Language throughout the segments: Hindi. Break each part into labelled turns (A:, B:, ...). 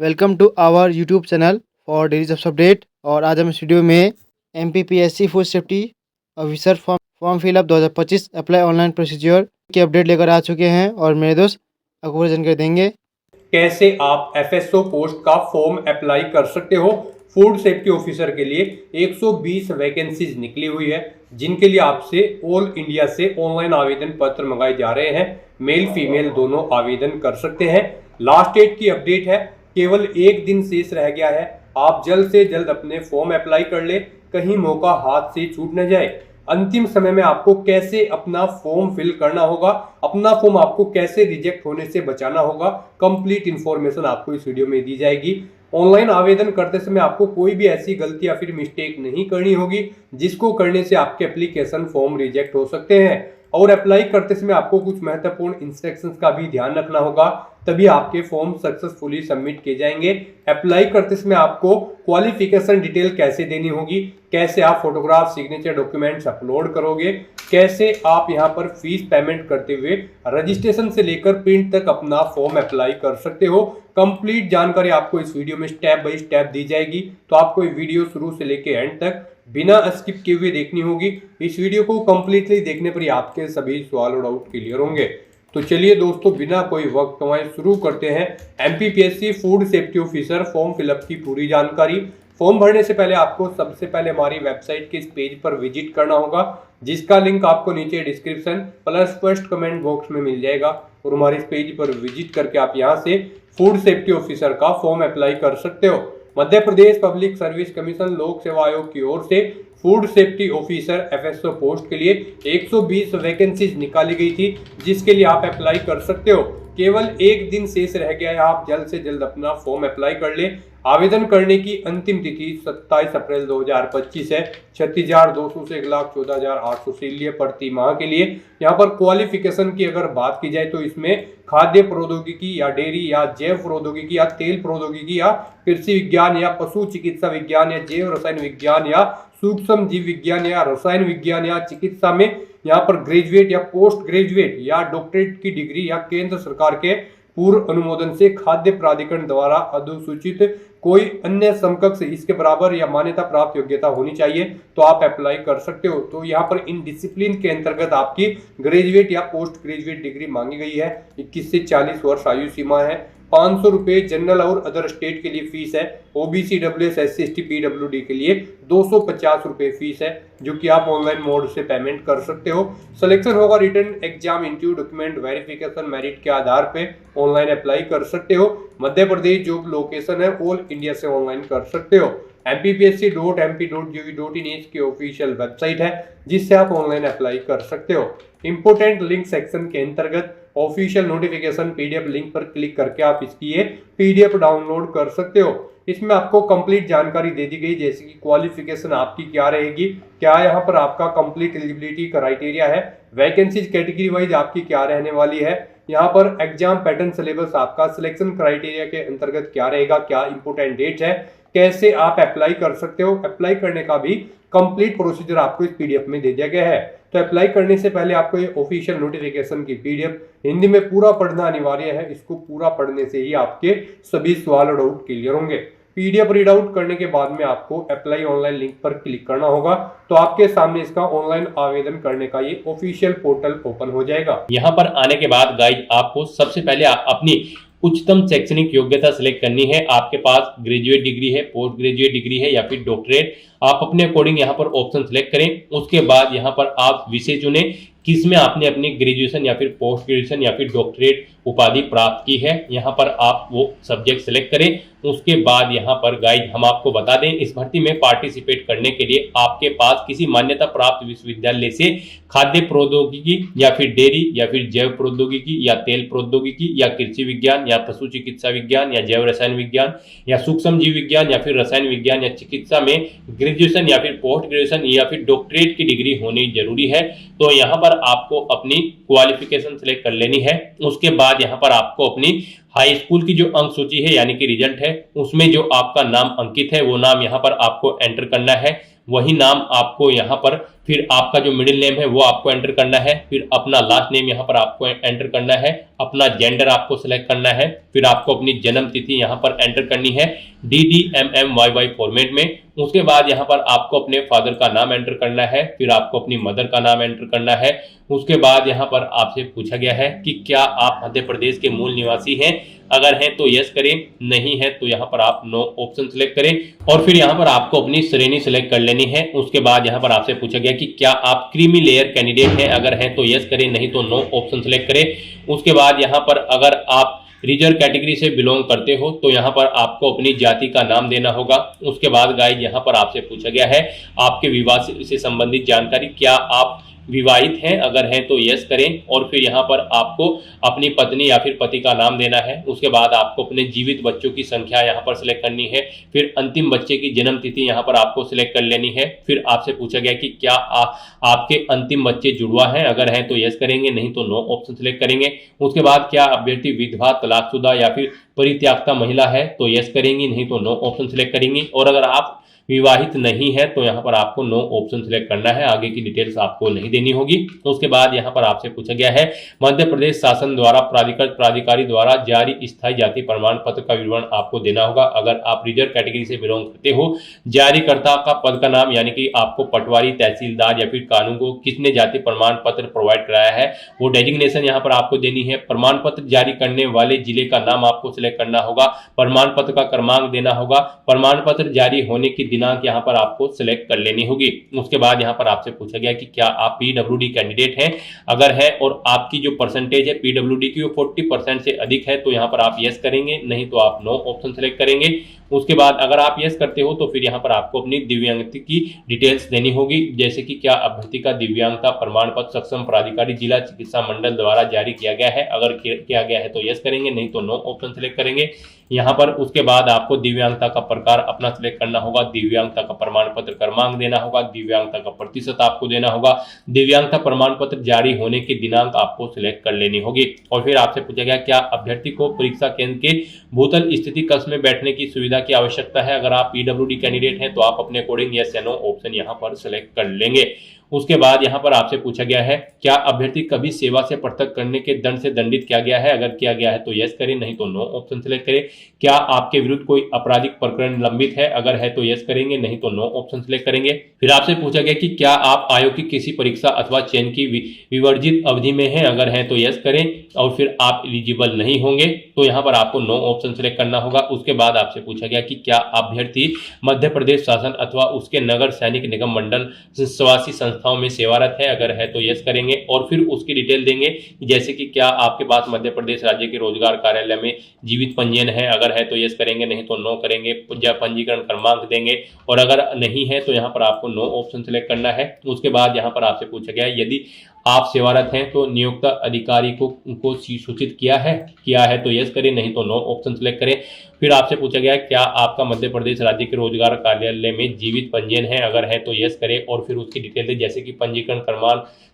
A: Welcome to our YouTube channel for daily jobs update. और आज हम इस वीडियो में MPPSC food safety officer form fill up 2025 apply online procedure की अपडेट लेकर आ चुके हैं और मेरे दोस्त आपको जानकारी देंगे
B: कैसे आप FSO पोस्ट का फॉर्म अप्लाई कर सकते हो। फूड सेफ्टी ऑफिसर के लिए 120 वैकेंसीज निकली हुई है, जिनके लिए आपसे ऑल इंडिया से ऑनलाइन आवेदन पत्र मंगाए जा रहे हैं। मेल फीमेल दोनों आवेदन कर सकते हैं। लास्ट डेट की अपडेट है, केवल एक दिन शेष रह गया है। आप जल्द से जल्द अपने फॉर्म अप्लाई कर ले, कहीं मौका हाथ से छूट न जाए। अंतिम समय में आपको कैसे अपना फॉर्म फिल करना होगा, अपना फॉर्म आपको कैसे रिजेक्ट होने से बचाना होगा, कंप्लीट इंफॉर्मेशन आपको इस वीडियो में दी जाएगी। ऑनलाइन आवेदन करते समय आपको कोई भी ऐसी गलती या फिर मिस्टेक नहीं करनी होगी जिसको करने से आपके एप्लीकेशन फॉर्म रिजेक्ट हो सकते हैं। और अप्लाई करते समय आपको कुछ महत्वपूर्ण इंस्ट्रक्शंस का भी ध्यान रखना होगा, तभी आपके फॉर्म सक्सेसफुली सबमिट किए जाएंगे। अप्लाई करते समय आपको क्वालिफिकेशन डिटेल कैसे देनी होगी, कैसे आप फोटोग्राफ सिग्नेचर डॉक्यूमेंट्स अपलोड करोगे, कैसे आप यहां पर फीस पेमेंट करते हुए रजिस्ट्रेशन से लेकर प्रिंट तक अपना फॉर्म अप्लाई कर सकते हो। कंप्लीट जानकारी आपको इस वीडियो में स्टेप बाय स्टेप दी जाएगी, तो आपको ये वीडियो शुरू से लेकर एंड तक बिना स्किप किए हुए देखनी होगी। इस वीडियो को कंप्लीटली देखने पर ही आपके सभी सवाल और डाउट क्लियर होंगे। तो चलिए दोस्तों, बिना कोई वक्त गंवाए शुरू करते हैं MPPSC food safety officer form fill up की पूरी जानकारी। फॉर्म भरने से पहले आपको सबसे पहले हमारी वेबसाइट के इस पेज पर विजिट करना होगा, जिसका लिंक आपको नीचे description plus first comment box में मिल जाएगा। और हमारे इस पेज पर विजिट करके आप यहां से फूड सेफ्टी ऑफिसर का फॉर्म अप्लाई कर सकते हो। मध्य प्रदेश पब्लिक सर्विस कमीशन लोक सेवा आयोग की ओर से food safety officer FSO post के लिए 120 वैकेंसीज निकाली गई थी, जिसके लिए आप अप्लाई कर सकते हो। केवल एक दिन शेष रह गया है, आप जल्द से जल्द अपना फॉर्म अप्लाई कर ले। आवेदन करने की अंतिम तिथि 27 अप्रैल 2025 है। 36,200 से 1,14,800 से लिए प्रति माह के लिए। यहाँ पर क्वालिफिकेशन की अगर बात की जाए तो इसमें खाद्य प्रौद्योगिकी या डेयरी या जैव प्रौद्योगिकी या तेल प्रौद्योगिकी या कृषि विज्ञान या पशु चिकित्सा विज्ञान या जैव रसायन विज्ञान या सूक्ष्म जीव विज्ञान या रसायन विज्ञान या चिकित्सा में यहाँ पर ग्रेजुएट या पोस्ट ग्रेजुएट या डॉक्टरेट की डिग्री या केंद्र सरकार के पूर्व अनुमोदन से खाद्य प्राधिकरण द्वारा अधिसूचित कोई अन्य समकक्ष इसके बराबर या मान्यता प्राप्त योग्यता होनी चाहिए, तो आप अप्लाई कर सकते हो। तो यहाँ पर इन डिसिप्लिन के अंतर्गत आपकी ग्रेजुएट या पोस्ट ग्रेजुएट डिग्री मांगी गई है। 21 से 40 वर्ष आयु सीमा है। 500 रुपए जनरल और अदर स्टेट के लिए फीस है। OBC WS SC ST PWD के लिए 250 रुपए फीस है, जो कि आप ऑनलाइन मोड से पेमेंट कर सकते हो। सिलेक्शन होगा return exam interview document verification merit के आधार पे ऑनलाइन अप्लाई कर सकते हो। मध्य प्रदेश जो लोकेशन है ऑल इंडिया से ऑनलाइन कर सकते हो। MPPSC.mp.gov.in इसकी ऑफिशियल वेबसाइट है, जिससे आप ऑनलाइन अप्लाई कर सकते हो। इंपोर्टेंट लिंक सेक्शन के अंतर्गत ऑफिशियल नोटिफिकेशन PDF लिंक पर क्लिक करके आप इसकी ये PDF डाउनलोड कर सकते हो। इसमें आपको कंप्लीट जानकारी दे दी गई, जैसे कि क्वालिफिकेशन आपकी क्या रहेगी, क्या यहाँ पर आपका कंप्लीट एलिजिबिलिटी क्राइटेरिया है, वैकेंसीज कैटेगरी वाइज आपकी क्या रहने वाली है, यहाँ पर एग्जाम पैटर्न सिलेबस आपका सिलेक्शन क्राइटेरिया के अंतर्गत क्या रहेगा, क्या इंपोर्टेंट डेट है, कैसे आप अप्लाई कर सकते हो। अप्लाई करने का भी कंप्लीट प्रोसीजर आपको इस PDF में दे दिया गया है। तो अप्लाई करने से पहले आपको ये ऑफिशियल नोटिफिकेशन की PDF हिंदी में पूरा पढ़ना अनिवार्य है। इसको पूरा पढ़ने से ही आपके सभी सवाल और डाउट क्लियर होंगे। PDF रीड आउट करने के बाद में आपको अप्लाई ऑनलाइन लिंक पर क्लिक करना होगा, तो आपके सामने इसका ऑनलाइन आवेदन करने का ये ऑफिशियल पोर्टल ओपन हो जाएगा।
C: यहाँ पर आने के बाद गाइज आपको सबसे पहले अपनी उच्चतम शैक्षणिक योग्यता सिलेक्ट करनी है। आपके पास ग्रेजुएट डिग्री है, पोस्ट ग्रेजुएट डिग्री है या फिर डॉक्टरेट, आप अपने अकॉर्डिंग यहाँ पर ऑप्शन सिलेक्ट करें। उसके बाद यहाँ पर आप विषय चुने किसमें आपने अपनी ग्रेजुएशन या फिर पोस्ट ग्रेजुएशन या फिर डॉक्टरेट उपाधि प्राप्त की है। यहाँ पर आप वो सब्जेक्ट सिलेक्ट करें। उसके बाद यहाँ पर गाइड हम आपको बता दें, इस भर्ती में पार्टिसिपेट करने के लिए आपके पास किसी मान्यता प्राप्त विश्वविद्यालय से खाद्य प्रौद्योगिकी या फिर डेयरी या फिर जैव प्रौद्योगिकी या तेल प्रौद्योगिकी या कृषि विज्ञान या पशु चिकित्सा विज्ञान या जैव रसायन विज्ञान या सूक्ष्म जीव विज्ञान या फिर रसायन विज्ञान या चिकित्सा में ग्रेजुएशन या फिर पोस्ट ग्रेजुएशन या फिर डॉक्टरेट की डिग्री होनी जरूरी है। तो यहाँ पर आपको अपनी क्वालिफिकेशन सिलेक्ट कर लेनी है। उसके बाद यहाँ पर आपको अपनी हाई स्कूल की जो अंक सूची है यानी कि रिजल्ट है, उसमें जो आपका नाम अंकित है वो नाम यहाँ पर आपको एंटर करना है। वही नाम आपको यहाँ पर, फिर आपका जो मिडिल नेम है वो आपको एंटर करना है, फिर अपना लास्ट नेम यहाँ पर आपको एंटर करना है, अपना जेंडर आपको सिलेक्ट करना है, फिर आपको अपनी जन्म तिथि यहाँ पर एंटर करनी है DDMMYY फॉर्मेट में। उसके बाद यहाँ पर आपको अपने फादर का नाम एंटर करना है, फिर आपको अपनी मदर का नाम एंटर करना है। उसके बाद यहाँ पर आपसे पूछा गया है कि क्या आप मध्य प्रदेश के मूल निवासी हैं, अगर हैं तो यस करें, नहीं है तो यहाँ पर आप नो ऑप्शन सिलेक्ट करें और फिर यहाँ पर आपको अपनी श्रेणी सिलेक्ट कर लेनी है। उसके बाद यहाँ पर आपसे पूछा गया कि क्या आप क्रीमी लेयर कैंडिडेट हैं, अगर हैं तो यस करें, नहीं तो नो ऑप्शन सिलेक्ट करें। उसके बाद यहाँ पर अगर आप रिजर्व कैटेगरी से बिलोंग करते हो तो यहाँ पर आपको अपनी जाति का नाम देना होगा। उसके बाद गाइस यहाँ पर आपसे पूछा गया है आपके विवाह से संबंधित जानकारी, क्या आप विवाहित हैं, अगर हैं तो यस करें और फिर यहाँ पर आपको अपनी पत्नी या फिर पति का नाम देना है। उसके बाद आपको अपने जीवित बच्चों की संख्या यहाँ पर सिलेक्ट करनी है, फिर अंतिम बच्चे की जन्म तिथि यहाँ पर आपको सिलेक्ट कर लेनी है। फिर आपसे पूछा गया कि क्या आपके अंतिम बच्चे जुड़वा हैं, अगर हैं तो यस करेंगे, नहीं तो नो ऑप्शन सिलेक्ट करेंगे। उसके बाद क्या अभ्यर्थी विधवा, तलाकशुदा या फिर परित्यागता महिला है तो यस करेंगी, नहीं तो नो ऑप्शन सिलेक्ट करेंगी। और अगर आप विवाहित नहीं है तो यहाँ पर आपको नो ऑप्शन सिलेक्ट करना है, आगे की डिटेल्स आपको नहीं देनी होगी। उसके बाद यहाँ पर आपसे पूछा गया है मध्य प्रदेश शासन द्वारा प्राधिकृत प्राधिकारी द्वारा जारी स्थायी जाति प्रमाण पत्र का विवरण आपको देना होगा। अगर आप रिजर्व कैटेगरी से बिलोंग करते हो, जारीकर्ता का पद का नाम यानी कि आपको पटवारी, तहसीलदार या फिर कानून को किसने जाति प्रमाण पत्र प्रोवाइड कराया है वो डेजिग्नेशन यहाँ पर आपको देनी है। प्रमाण पत्र जारी करने वाले जिले का नाम आपको सिलेक्ट करना होगा, प्रमाण पत्र का क्रमांक देना होगा, प्रमाण पत्र जारी होने की दिनांक यहाँ पर आपको सिलेक्ट कर लेनी होगी। उसके बाद यहाँ पर आपसे पूछा गया कि क्या आप PWD कैंडिडेट हैं, अगर है और आपकी जो परसेंटेज है PWD की वो 40% से अधिक है तो यहाँ पर आप यस करेंगे, नहीं तो आप नो ऑप्शन सिलेक्ट करेंगे। उसके बाद अगर आप यस करते हो तो फिर यहाँ पर आपको अपनी दिव्यांगता की डिटेल्स देनी होगी, जैसे कि क्या अभ्यर्थी का दिव्यांगता प्रमाण पत्र सक्षम प्राधिकारी जिला चिकित्सा मंडल द्वारा जारी किया गया है, अगर किया गया है तो यस करेंगे, नहीं तो नो ऑप्शन सिलेक्ट करेंगे यहाँ पर। उसके बाद आपको दिव्यांगता का प्रकार अपना सिलेक्ट करना होगा, दिव्यांगता का प्रमाण पत्र क्रमांक देना होगा, दिव्यांगता का प्रतिशत आपको देना होगा, दिव्यांगता प्रमाण पत्र जारी होने की दिनांक आपको सिलेक्ट कर लेनी होगी। और फिर आपसे पूछा गया क्या अभ्यर्थी को परीक्षा केंद्र के भूतल स्थिति कक्ष में बैठने की सुविधा की आवश्यकता है, अगर आप PWD कैंडिडेट हैं तो आप अपने अकॉर्डिंग यस या नो ऑप्शन यहाँ पर सिलेक्ट कर लेंगे। उसके बाद यहाँ पर आपसे पूछा गया है क्या अभ्यर्थी कभी सेवा से पृथक करने के दंड से दंडित किया गया है, अगर किया गया है तो यस करें, नहीं तो नो ऑप्शन सिलेक्ट करें। क्या आपके विरुद्ध कोई आपराधिक प्रकरण लंबित है, अगर है तो यस करेंगे, नहीं तो नो ऑप्शन सिलेक्ट करेंगे। फिर आपसे पूछा गया कि क्या आप आयोग की किसी परीक्षा अथवा चयन की विवर्जित अवधि में है, अगर है तो यस करें और फिर आप एलिजिबल नहीं होंगे तो यहाँ पर आपको नो ऑप्शन सिलेक्ट करना होगा। उसके बाद आपसे पूछा गया कि क्या अभ्यर्थी मध्य प्रदेश शासन अथवा उसके नगर सैनिक निगम मंडल स्वासी संस्थाओं में सेवारत है, अगर है तो यस करेंगे और फिर उसकी डिटेल देंगे, जैसे कि क्या आपके पास मध्य प्रदेश राज्य के रोजगार कार्यालय में जीवित पंजीयन है, अगर है तो यस करेंगे, नहीं तो नो करेंगे, पंजीकरण क्रमांक देंगे और अगर नहीं है तो यहाँ पर आपको नो ऑप्शन सिलेक्ट करना है। उसके बाद यहाँ पर आपसे पूछा गया यदि आप सेवारत हैं तो नियोक्त अधिकारी को सूचित किया है तो यस करें, नहीं तो नो ऑप्शन सिलेक्ट करें। फिर आपसे पूछा गया क्या आपका मध्य प्रदेश राज्य के रोजगार कार्यालय में जीवित पंजीयन है, अगर है तो यस करें और फिर उसकी डिटेल दे, जैसे कि पंजीकरण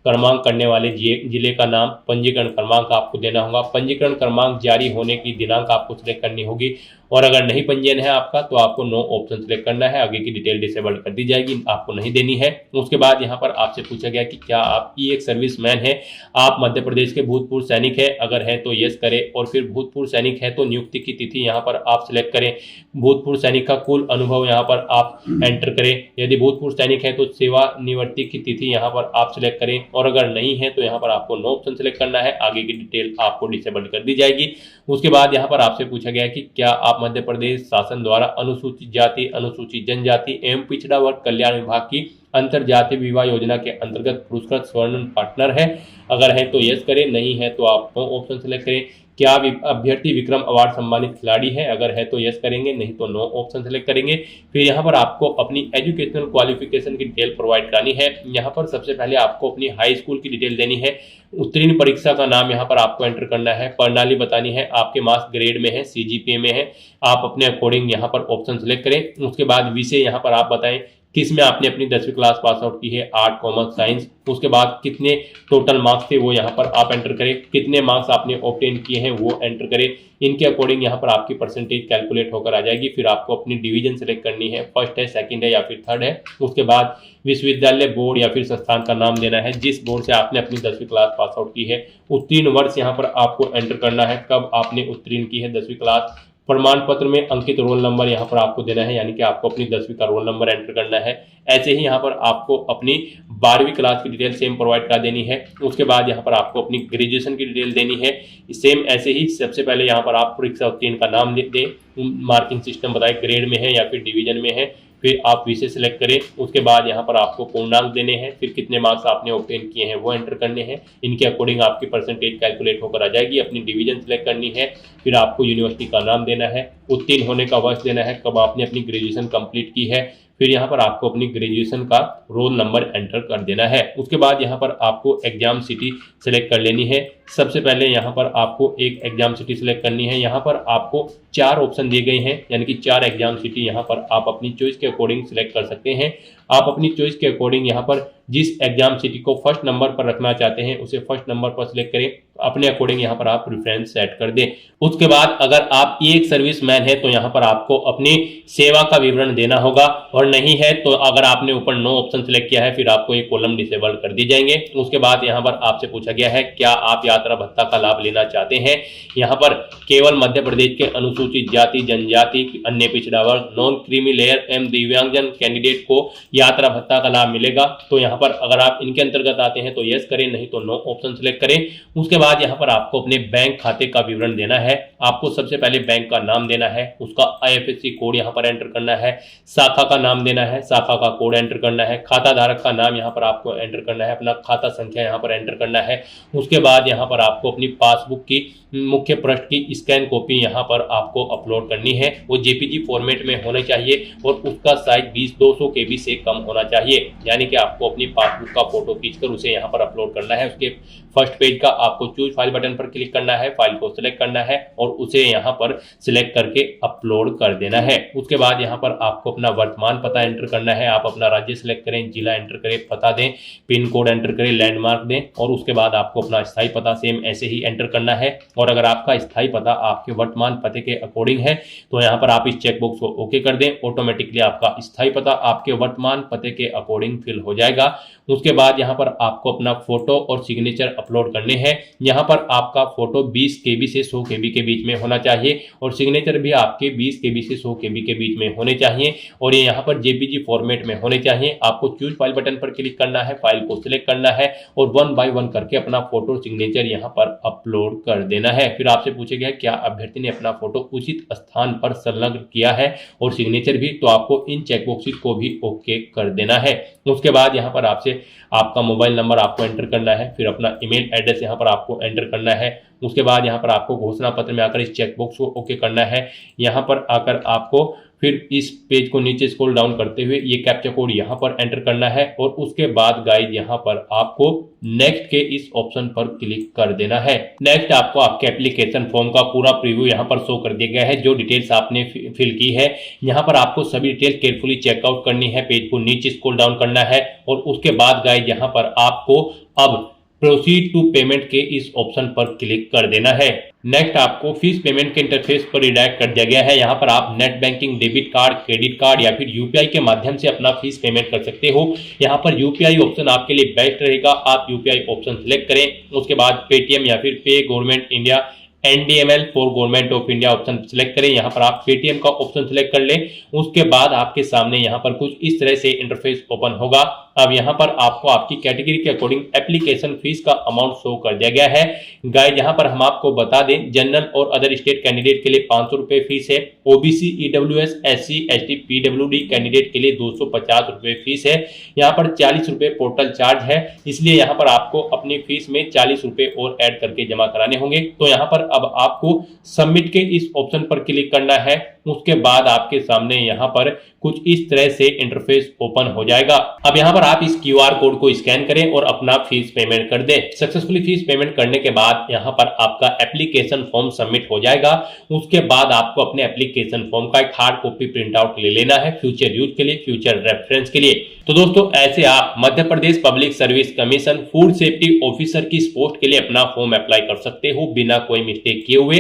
C: क्रमांक करने वाले जिले का नाम, पंजीकरण क्रमांक आपको देना होगा, पंजीकरण क्रमांक जारी होने की दिनांक आपको सिलेक्ट करनी होगी और अगर नहीं पंजीयन है आपका तो आपको नो ऑप्शन सिलेक्ट करना है, आगे की डिटेल डिसेबल कर दी जाएगी, आपको नहीं देनी है। उसके बाद यहाँ पर आपसे पूछा गया कि क्या आप एक सर्विसमैन है, आप मध्य प्रदेश के भूतपूर्व सैनिक है, अगर है तो यस करें और फिर भूतपूर्व सैनिक है तो नियुक्ति की तिथि यहाँ पर आप सिलेक्ट करें, भूतपूर्व सैनिक का कुल अनुभव यहाँ पर आप एंटर करें, यदि भूतपूर्व सैनिक है तो सेवानिवृत्ति की तिथि यहाँ पर आप सिलेक्ट करें और अगर नहीं है तो यहाँ पर आपको नो ऑप्शन सिलेक्ट करना है, आगे की डिटेल आपको डिसेबल कर दी जाएगी। उसके बाद यहाँ पर आपसे पूछा गया कि क्या आप मध्य प्रदेश शासन द्वारा अनुसूचित जाति, अनुसूचित जनजाति एवं पिछड़ा वर्ग कल्याण विभाग की अंतरजातीय विवाह योजना के अंतर्गत पुरस्कृत स्वर्ण पार्टनर है, अगर है तो यस करें, नहीं है तो आप नो ऑप्शन सिलेक्ट करें। क्या अभ्यर्थी विक्रम अवार्ड सम्मानित खिलाड़ी है, अगर है तो यस करेंगे, नहीं तो नो ऑप्शन सेलेक्ट करेंगे। फिर यहाँ पर आपको अपनी एजुकेशनल क्वालिफिकेशन की डिटेल प्रोवाइड करानी है। यहाँ पर सबसे पहले आपको अपनी हाई स्कूल की डिटेल देनी है, उत्तीर्ण परीक्षा का नाम यहाँ पर आपको एंटर करना है, प्रणाली बतानी है, आपके मार्क्स ग्रेड में है, CGPA में है, आप अपने अकॉर्डिंग यहाँ पर ऑप्शन सेलेक्ट करें। उसके बाद विषय यहाँ पर आप बताएं किस में आपने अपनी 10वीं क्लास पास आउट की है, आर्ट, कॉमर्स, साइंस, उसके बाद कितने टोटल मार्क्स थे वो यहाँ पर आप एंटर करें, कितने मार्क्स आपने ऑब्टेन किए हैं वो एंटर करें। इनके अकॉर्डिंग यहाँ पर आपकी परसेंटेज कैलकुलेट होकर आ जाएगी। फिर आपको अपनी डिवीजन सेलेक्ट करनी है, फर्स्ट है, सेकंड है या फिर थर्ड है। उसके बाद विश्वविद्यालय, बोर्ड या फिर संस्थान का नाम देना है जिस बोर्ड से आपने अपनी 10वीं क्लास पास आउट की है। उत्तीर्ण वर्ष यहाँ पर आपको एंटर करना है, कब आपने उत्तीर्ण की है 10वीं क्लास। प्रमाण पत्र में अंकित रोल नंबर यहाँ पर आपको देना है, यानी कि आपको अपनी 10वीं का रोल नंबर एंटर करना है। ऐसे ही यहाँ पर आपको अपनी 12वीं क्लास की डिटेल सेम प्रोवाइड करा देनी है। उसके बाद यहाँ पर आपको अपनी ग्रेजुएशन की डिटेल देनी है सेम ऐसे ही। सबसे पहले यहाँ पर आप परीक्षा उत्तीर्ण का नाम दें, मार्किंग सिस्टम बताएं, ग्रेड में है या फिर डिवीजन में है। फिर आप विषय सेलेक्ट करें। उसके बाद यहाँ पर आपको पूर्णांक देने हैं, फिर कितने मार्क्स आपने ऑब्टेन किए हैं वो एंटर करने हैं। इनके अकॉर्डिंग आपकी परसेंटेज कैलकुलेट होकर आ जाएगी। अपनी डिवीजन सेलेक्ट करनी है, फिर आपको यूनिवर्सिटी का नाम देना है, उत्तीर्ण होने का वर्ष देना है, कब आपने अपनी ग्रेजुएशन कंप्लीट की है। फिर यहाँ पर आपको अपनी ग्रेजुएशन का रोल नंबर एंटर कर देना है। उसके बाद यहाँ पर आपको एग्जाम सिटी सेलेक्ट कर लेनी है। सबसे पहले यहाँ पर आपको एक एग्जाम सिटी सेलेक्ट करनी है। यहाँ पर आपको 4 ऑप्शन दिए गए हैं, यानी कि 4 एग्जाम सिटी यहाँ पर आप अपनी चॉइस के अकॉर्डिंग सिलेक्ट कर सकते हैं। आप अपनी चॉइस के अकॉर्डिंग यहाँ पर जिस एग्जाम सिटी को फर्स्ट नंबर पर रखना चाहते हैं उसे फर्स्ट नंबर पर सिलेक्ट करें। अपने अकॉर्डिंग यहाँ पर आप प्रेफरेंस सेट कर दें। उसके बाद अगर आप एक सर्विसमैन है तो यहाँ पर आपको अपनी सेवा का विवरण देना होगा, और नहीं है तो अगर आपने ऊपर 9 ऑप्शन सिलेक्ट किया है फिर आपको एक कॉलम डिसेबल कर दी जाएंगे। उसके बाद यहाँ पर आपसे पूछा गया है क्या आप यात्रा भत्ता का लाभ लेना चाहते हैं। यहाँ पर केवल मध्य प्रदेश के अनुसूचित जाति, जनजाति, अन्य पिछड़ा वर्ग, नॉन क्रीमी लेयर एवं दिव्यांगजन कैंडिडेट को यात्रा भत्ता का लाभ मिलेगा। तो यहाँ पर अगर आप इनके अंतर्गत आते हैं तो यस करें, नहीं तो नो ऑप्शन सिलेक्ट करें। उसके बाद यहाँ पर आपको अपने बैंक खाते का विवरण देना है। आपको सबसे पहले बैंक का नाम देना है, उसका IFSC कोड यहाँ पर एंटर करना है, शाखा का नाम देना है, शाखा का कोड एंटर करना है, खाता धारक का नाम यहाँ पर आपको एंटर करना है, अपना खाता संख्या यहाँ पर एंटर करना है। उसके बाद यहाँ पर आपको अपनी पासबुक की मुख्य पृष्ठ की स्कैन कॉपी यहाँ पर आपको अपलोड करनी है। वो JPG फॉर्मेट में होने चाहिए और उसका साइज 20-200 KB से कम होना चाहिए, यानी कि आपको अपनी पासबुक का फोटो खींचकर उसे यहाँ पर अपलोड करना है। उसके फर्स्ट पेज का आपको चूज फाइल बटन पर क्लिक करना है, फाइल को सिलेक्ट करना है और उसे यहाँ पर सिलेक्ट करके अपलोड कर देना है। उसके बाद यहाँ पर आपको अपना वर्तमान पता एंटर करना है। आप अपना राज्य सिलेक्ट करें, जिला एंटर करें, पता दें, पिन कोड एंटर करें, लैंडमार्क दें और उसके बाद आपको अपना स्थायी पता सेम ऐसे ही एंटर करना है। और अगर आपका स्थायी पता आपके वर्तमान पते के अकॉर्डिंग है तो यहाँ पर आप इस चेकबॉक्स को ओके कर दें। ऑटोमेटिकली आपका स्थायी पता आपके वर्तमान पते के अकॉर्डिंग फिल हो जाएगा। उसके बाद यहाँ पर आपको अपना फोटो और सिग्नेचर अपलोड करने हैं। यहाँ पर आपका फोटो 20 KB से 100 KB के बीच में होना चाहिए और सिग्नेचर भी आपके 20 KB से 100 KB के बीच में होने चाहिए और ये यहाँ पर JPG फॉर्मेट में होने चाहिए। आपको चूज फाइल बटन पर क्लिक करना है, फाइल को सिलेक्ट करना है और 1 बाय 1 करके अपना फोटो सिग्नेचर यहाँ पर अपलोड कर देना है। फिर आपसे पूछेगा क्या अभ्यर्थी ने अपना फोटो उचित स्थान पर संलग्न किया है और सिग्नेचर भी, तो आपको इन चेकबॉक्सेस को भी ओके कर देना है। उसके बाद यहाँ पर आपसे आपका मोबाइल नंबर आपको एंटर करना है, फिर अपना ईमेल एड्रेस यहाँ पर आपको एंटर करना है। उसके बाद यहाँ पर आपको घोषणा पत्र में आकर इस चेकबॉक्स को ओके करना है। यहाँ पर आकर आपको फिर इस पेज को नीचे स्क्रॉल डाउन करते हुए ये कैप्चा कोड यहाँ पर एंटर करना है और उसके बाद गाइस यहाँ पर आपको नेक्स्ट के इस ऑप्शन पर क्लिक कर देना है। नेक्स्ट आपको आपके एप्लीकेशन फॉर्म का पूरा प्रीव्यू यहाँ पर शो कर दिया गया है, जो डिटेल्स आपने फिल की है। यहाँ पर आपको सभी डिटेल केयरफुली चेकआउट करनी है, पेज को नीचे स्क्रॉल डाउन करना है और उसके बाद गाइस यहाँ पर आपको अब प्रोसीड टू पेमेंट के इस ऑप्शन पर क्लिक कर देना है। नेक्स्ट आपको फीस पेमेंट के इंटरफेस पर रिडायरेक्ट कर दिया गया है। यहाँ पर आप net banking, debit card, credit card या फिर UPI के माध्यम से अपना फीस पेमेंट कर सकते हो। यहाँ पर UPI ऑप्शन आपके लिए बेस्ट रहेगा, आप UPI ऑप्शन सिलेक्ट करें। उसके बाद पेटीएम या फिर पे government India NDML for government of India option select करें। यहाँ पर आप पेटीएम का ऑप्शन सिलेक्ट कर लें। उसके बाद आपके सामने यहाँ पर कुछ इस तरह से इंटरफेस ओपन होगा। अब यहाँ पर आपको आपकी कैटेगरी के अकॉर्डिंग एप्लीकेशन फीस का अमाउंट शो कर दिया गया है। गाइस यहाँ पर हम आपको बता दें, जनरल और अदर स्टेट कैंडिडेट के लिए 500 रुपए फीस है। OBC, EWS, SC, ST, PWD candidate के लिए 250 रुपए फीस है। यहाँ पर 40 रुपए पोर्टल चार्ज है, इसलिए यहाँ पर आपको अपनी फीस में 40 रुपए और ऐड करके जमा कराने होंगे। तो यहाँ पर अब आपको सबमिट के इस ऑप्शन पर क्लिक करना है। उसके बाद आपके सामने यहाँ पर कुछ इस तरह से इंटरफेस ओपन हो जाएगा। अब यहाँ पर आप इस QR कोड को स्कैन करें और अपना फीस पेमेंट कर दें। सक्सेसफुली फीस पेमेंट करने के बाद यहाँ पर आपका एप्लीकेशन फॉर्म सबमिट हो जाएगा। उसके बाद आपको अपने एप्लीकेशन फॉर्म का एक हार्ड कॉपी प्रिंट आउट ले लेना है फ्यूचर यूज के लिए, फ्यूचर रेफरेंस के लिए। तो दोस्तों ऐसे आप Madhya Pradesh public service commission food safety officer की इस पोस्ट के लिए अपना फॉर्म अप्लाई कर सकते हो बिना कोई मिस्टेक किए हुए।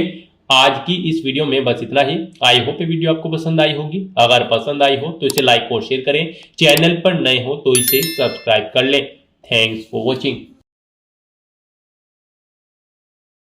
C: आज की इस वीडियो में बस इतना ही। आई होप ये वीडियो आपको पसंद आई होगी। अगर पसंद आई हो तो इसे लाइक और शेयर करें। चैनल पर नए हो तो इसे सब्सक्राइब कर लें। Thanks for watching.